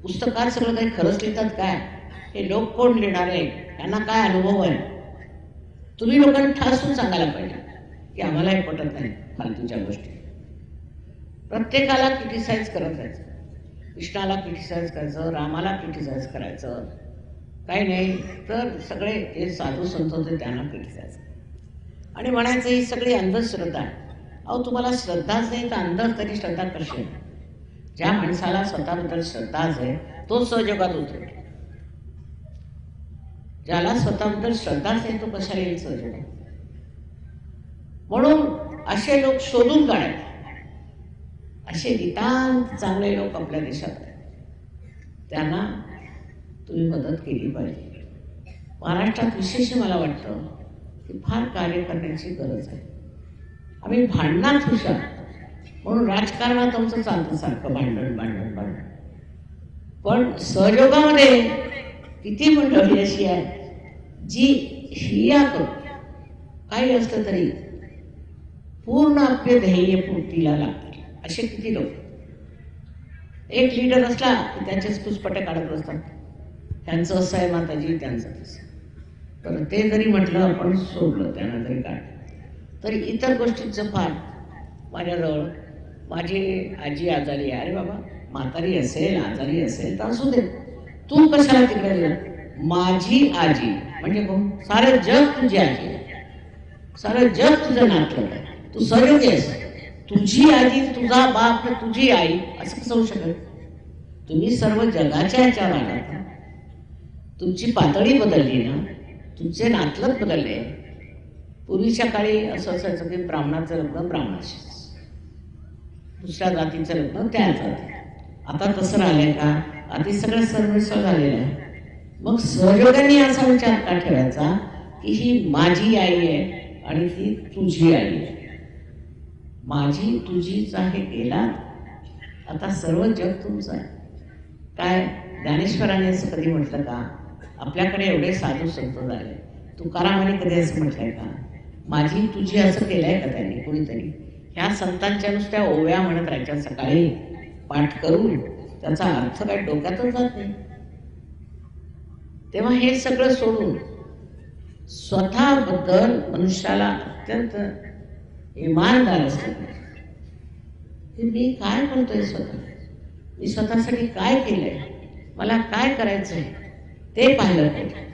पुस्तकात सगळं काही खरंच लिहितात काय? हे लोक कोण लिहिणार आहे? त्यांना काय अनुभव आहे? तुम्ही लोकांनी ठासून सांगायला पाहिजे की आम्हाला हे पटत नाही फालतूच्या गोष्टी. प्रत्येकाला क्रिटिसाइज करत जायचं. कृष्णाला क्रिटिसाइज करायचं, रामाला क्रिटिसाइज करायचं, काही नाही तर सगळे ते साधू संत होते त्यांना क्रिटिसाइज आणि म्हणायचं ही सगळी अंधश्रद्धा आहे. अहो तुम्हाला श्रद्धाच नाही तर अंध तरी श्रद्धा कशी आहे? ज्या माणसाला स्वतःबद्दल श्रद्धाच आहे तो सहजगात उतरेल. ज्याला स्वतःबद्दल श्रद्धाच आहे तो कशाला येईल सहजगात? म्हणून असे लोक शोधून काढायचे. असे नितांत चांगले लोक आपल्या देशात आहेत, त्यांना तुम्ही मदत केली पाहिजे. महाराष्ट्रात विशेष मला वाटतं की फार कार्य करण्याची गरज आहे. आम्ही भांडणात हुशार म्हणून राजकारणात आमचं चालतं सारखं भांडण भांडण भांडण. पण सहयोगामध्ये किती मंडळी अशी आहे जी हिया करून काही असलं तरी पूर्ण आपले ध्येय पूर्तीला लागतील. असे किती लोक. एक लीडर असला की त्यांचेच पुष्पटे काढत असतात, त्यांचं असं आहे माताजी, त्यांचं तसं. तर ते जरी म्हटलं आपण सोडलं त्यांना तरी काय, तरी इतर गोष्टींचं फार माझ्याजवळ. माझी आजी आजारी आहे. अरे बाबा, म्हातारी असेल आजारी असेल तर असू दे, तू कशाला तिकडे गेला. माझी आजी म्हणजे कोण? सारं जग तुझी आजी आहे, सारं जग तुझं नातलं आहे. तू सहयोगी आहेस. तुझी आजी, तुझा बाप, तुझी आई असं कसं होऊ शकत? तुम्ही सर्व जगाच्या ह्याच्यावर आलात. तुमची पातळी बदलली ना, तुमचे नातलग बदलले. पूर्वीच्या काळी असं असायचं की ब्राह्मणाचं लग्न ब्राह्मणाशी, दुसऱ्या जातीचं लग्न त्या जाती. आता तसं राहिलंय का? आधी सगळं सर्वस्व झालेलं आहे. मग सहयोगाने असा विचार का ठेवायचा की ही माझी आई आहे आणि ही तुझी आई आहे. माझी तुझीच आहे गेला, आता सर्व जग तुमचं आहे. काय ज्ञानेश्वराने असं कधी म्हटलं का? आपल्याकडे एवढे साधू संत झाले, तुकारामाने कधी असं म्हटलंय का? माझी तुझी असं केलंय का त्यांनी कोणीतरी? ह्या संतांच्या नुसत्या ओव्या म्हणत राहायच्या सकाळी पाठ करून, त्याचा अर्थ काय डोक्यातच जात नाही. तेव्हा हे सगळं सोडून स्वतःबद्दल मनुष्याला अत्यंत इमानदार असतं की मी काय म्हणतोय, मी स्वतःसाठी काय केलंय, मला काय करायचंय ते पाहिलं पाहिजे.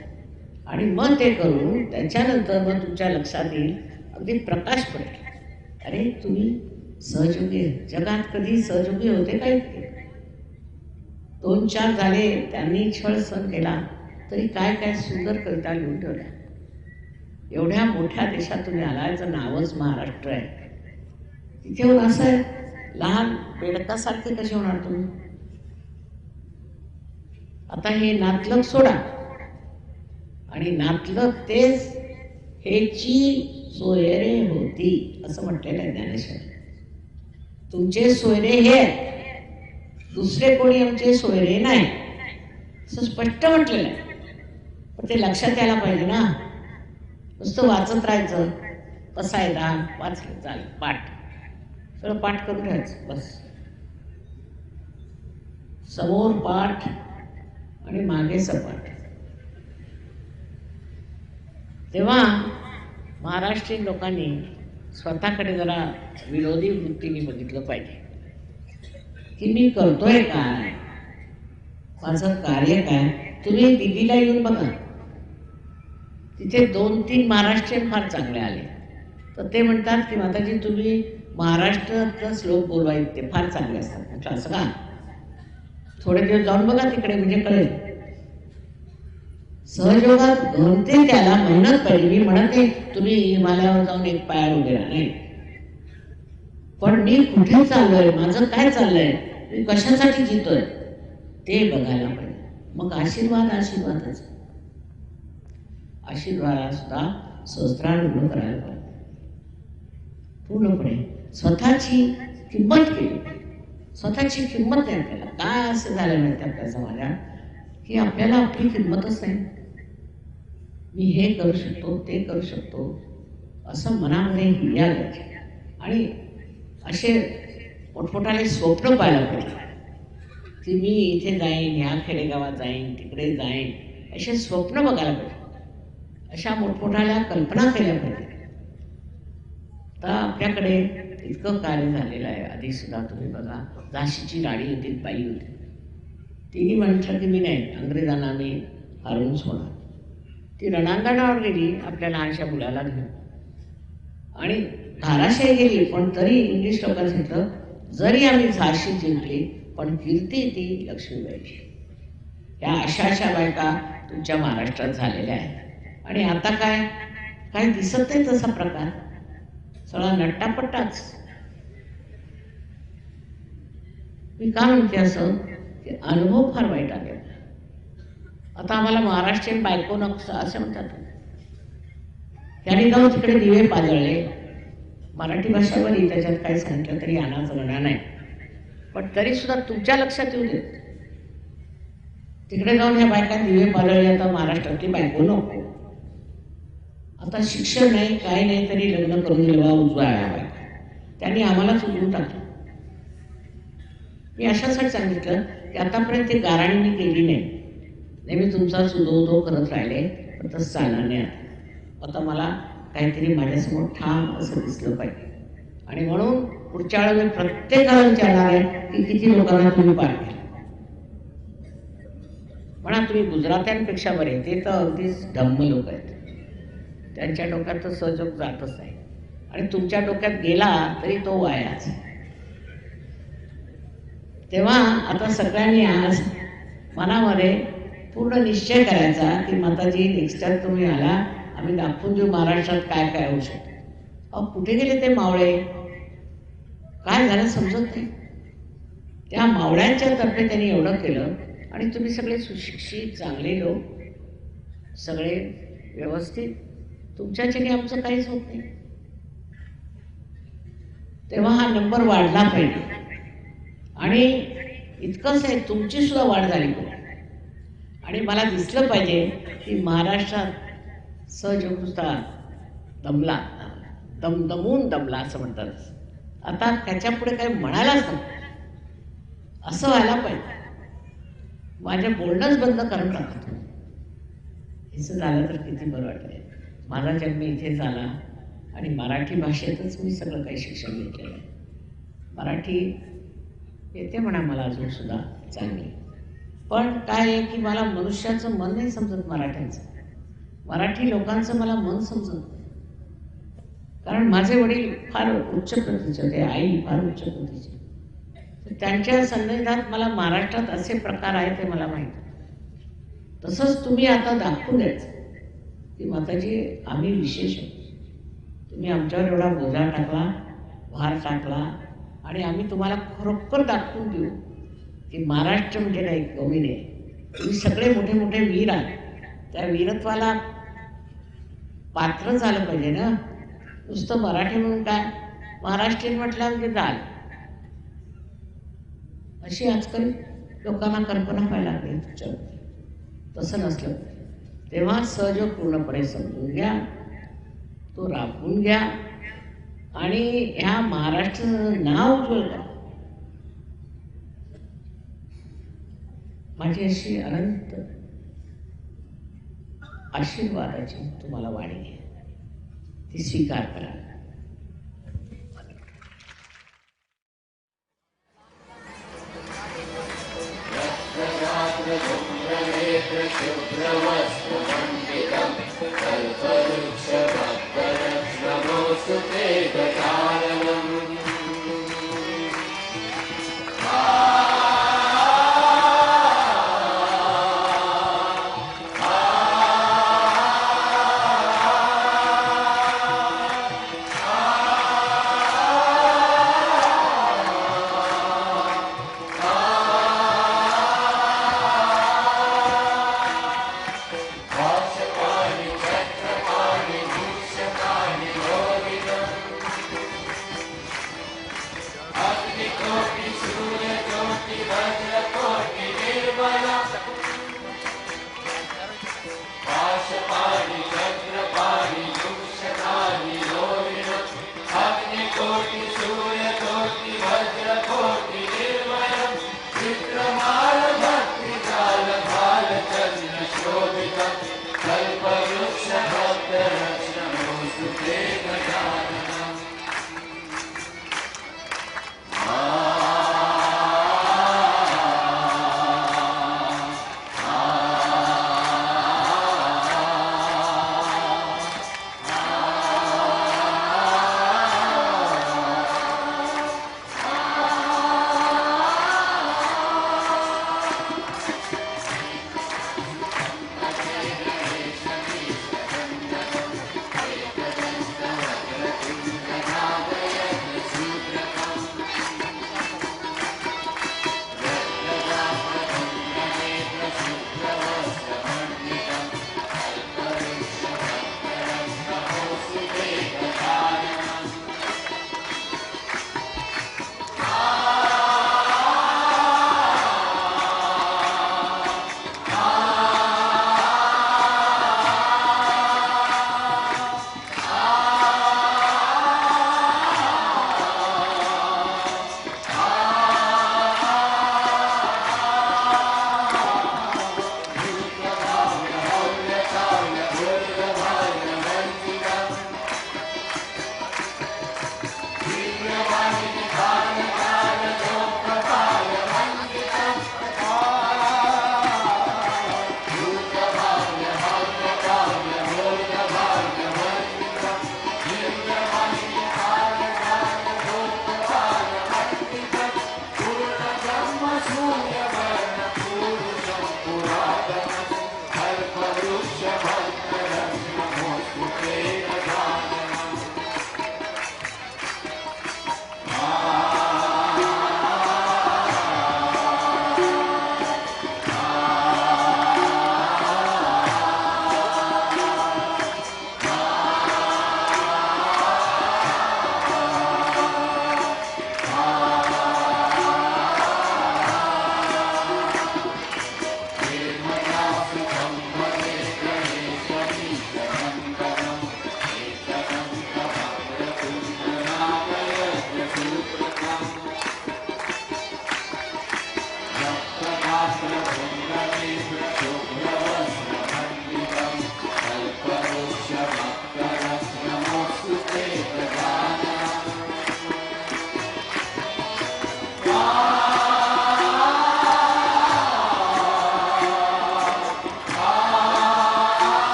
आणि मग ते करून त्याच्यानंतर मग तुमच्या लक्षात येईल, अगदी प्रकाश पडेल, अरे तुम्ही सहयोगी. जगात कधी सहयोगी होते काय? 2-4 झाले, त्यांनी छळ सहन केला तरी काय काय सुंदर कविता लिहून ठेवल्या. एवढ्या मोठ्या देशात तुम्ही आलायचं नावच महाराष्ट्र आहे. तिथे होऊन असं लहान बेडकासारखे कसे होणार तुम्ही? आता हे नातलग सोडा, आणि नातलग तेच हेची सोयरे होती असं म्हटलेलं आहे ज्ञानेश्वर. तुमचे सोयरे हे दुसरे कोणी आमचे सोयरे नाही असं स्पष्ट म्हटलेलं आहे. पण ते लक्षात यायला पाहिजे ना. नुसतं वाचत राहायचं, कसा आहे दान वाचलं चालेल, पाठ सगळं पाठ करून ठेवायचं बस. समोर पाठ आणि मागे सपाट. तेव्हा महाराष्ट्रीयन लोकांनी स्वतःकडे जरा विरोधी वृत्तीने बघितलं पाहिजे की मी करतोय काय, माझं कार्य काय. तुम्ही दिल्लीला येऊन बघा, तिथे 2-3 महाराष्ट्रीयन फार चांगले आले, तर ते म्हणतात की माताजी तुम्ही महाराष्ट्रातलं श्लोक बोलवायचे ते फार चांगले असतात. म्हटलं असं का? थोडे दिवस जाऊन बघा तिकडे, म्हणजे कळेल. सहयोगात घडते त्याला मेहनत पाहिजे. मी म्हणत नाही तुम्ही हिमालयावर जाऊन एक पायावर उभे राहा, नाही. पण मी कुठे चाललोय, माझं काय चाललंय, मी कशासाठी जितोय ते बघायला पाहिजे. मग आशीर्वाद आशीर्वादच. आशीर्वादाला सुद्धा सहस्त्रार उभं करायला पाहिजे. पूर्णपणे स्वतःची किंमत केली. स्वतःची किंमत नाही आपल्याला. काय असं झालं माहिती आपल्या समाजात की आपल्याला आपली किंमतच नाही. मी हे करू शकतो, ते करू शकतो असं मनामध्ये हिया पाहिजे. आणि असे मोठमोठाले स्वप्न पाहायला पाहिजे की मी इथे जाईन, ह्या खेडेगावात जाईन, तिकडे जाईन, असे स्वप्न बघायला पाहिजे. अशा मोठमोठाल्या कल्पना केल्या पाहिजे. तर आपल्याकडे इतकं कार्य झालेलं आहे. आधी सुद्धा तुम्ही बघा, झाशीची राणी होती, बाई होती, तिने म्हटलं की मी नाही, अंग्रेजांना मी हारून सोडणार. ती रणांगणावर गेली आपल्या लहानशा मुलाला घेऊन आणि धाराशाही गेली. पण तरी इंग्लिश लोकांनी सांगितलं जरी आम्ही झाशी जिंकली पण कीर्ती ती लक्ष्मीबाईची. ह्या अशा बायका तुमच्या महाराष्ट्रात झालेल्या आहेत. आणि आता काय काय दिसत नाही तसा प्रकार, सगळा नट्टापट्टाच. मी का म्हणते असं की अनुभव फार वाईट आले. आता आम्हाला महाराष्ट्रीयन बायको नको असं म्हणतात. त्यांनी जाऊन तिकडे दिवे पाजळले. मराठी भाषा बरी, त्याच्यात काही सांगितलं तरी आणायचं म्हणा नाही, पण तरी सुद्धा तुमच्या लक्षात येऊ दे. तिकडे जाऊन ह्या बायका दिवे पाजळले, आता महाराष्ट्रातली बायको नको. आता शिक्षण नाही, काही नाही, तरी लग्न करून जेव्हा उजवायला बायका, त्यांनी आम्हालाच उजवून टाकलं. मी अशासाठी सांगितलं की आतापर्यंत ते गाराणींनी केली नाही, नेहमी तुमचा सुदो करत राहिले, पण तसं चालणार नाही. आता मला काहीतरी माझ्यासमोर ठाम असं दिसलं पाहिजे, आणि म्हणून पुढच्या वेळेला मी प्रत्येकाला विचारणार आहे की किती लोकांना तुम्ही पार केलं. म्हणा तुम्ही गुजरात्यांपेक्षा बरे, ते तर अगदीच धम्म लोक आहेत, त्यांच्या डोक्यात तर सहजोग जातच नाही, आणि तुमच्या डोक्यात गेला तरी तो वायाच. तेव्हा आता सगळ्यांनी आज मनामध्ये पूर्ण निश्चय करायचा की माताजी नेक्स्ट टाइम तुम्ही आला, आम्ही दाखवून देऊ महाराष्ट्रात काय काय होऊ शकतं. अहो कुठे गेले ते मावळे, काय झालं समजत नाही. त्या मावळ्यांच्या तर्फे त्यांनी एवढं केलं, आणि तुम्ही सगळे सुशिक्षित चांगले लोक, सगळे व्यवस्थित, तुमच्याच्याने आमचं काहीच होत नाही. तेव्हा हा नंबर वाढला पाहिजे, आणि इतकंच आहे तुमची सुद्धा वाढ झाली पाहिजे. आणि मला दिसलं पाहिजे की महाराष्ट्रात सहयोग नुसता दमला, दमून दमला असं म्हणतात, आता त्याच्या पुढे काही म्हणायलाच नको असं व्हायला पाहिजे. माझ्या बोलणंच बंद करून टाकतो. असं झालं तर किती बरं वाटेल. माझा जन्म इथे झाला, आणि मराठी भाषेतच मी सगळं काही शिक्षण घेतलेलं आहे. मराठी येते म्हणा मला अजून सुद्धा चांगली, पण काय आहे की मला मनुष्याचं मन नाही समजत, मराठ्यांचं, मराठी लोकांचं मला मन समजत नाही. कारण माझे वडील फार उच्च प्रतीचे होते, आई फार उच्च प्रतीची, त्यांच्या संदेशात मला महाराष्ट्रात असे प्रकार आहेत ते मला माहीत. तसंच तुम्ही आता दाखवून द्यायचं की माताजी आम्ही विशेष आहोत, तुम्ही आमच्यावर एवढा बोजा टाकला, भार टाकला, आणि आम्ही तुम्हाला खरोखर दाखवून देऊ की महाराष्ट्र म्हणजे काही कमी नाही. तुम्ही सगळे मोठे मोठे वीर आहात, त्या वीरत्वाला पात्र झालं पाहिजे ना. नुसतं मराठी म्हणून काय, महाराष्ट्रीयन म्हटलं म्हणजे झालं, अशी आजकाल लोकांना कल्पना व्हायला लागली तुमच्यावरती. तसं नसलं, तेव्हा सहयोग पूर्णपणे समजून घ्या, तो राबवून घ्या, आणि ह्या महाराष्ट्राचं नाव उज्ज्वल करा. माझी अशी अनंत आशीर्वादाची तुम्हाला वाणी आहे, ती स्वीकार करा.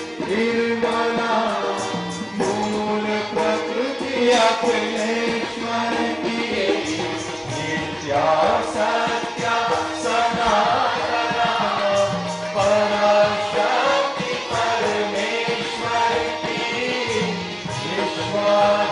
निर्मला मूल प्रकृति अखिलेश्वर की नित्या सत्या सनातना पराशक्ति परमेश्वर की विश्वभारती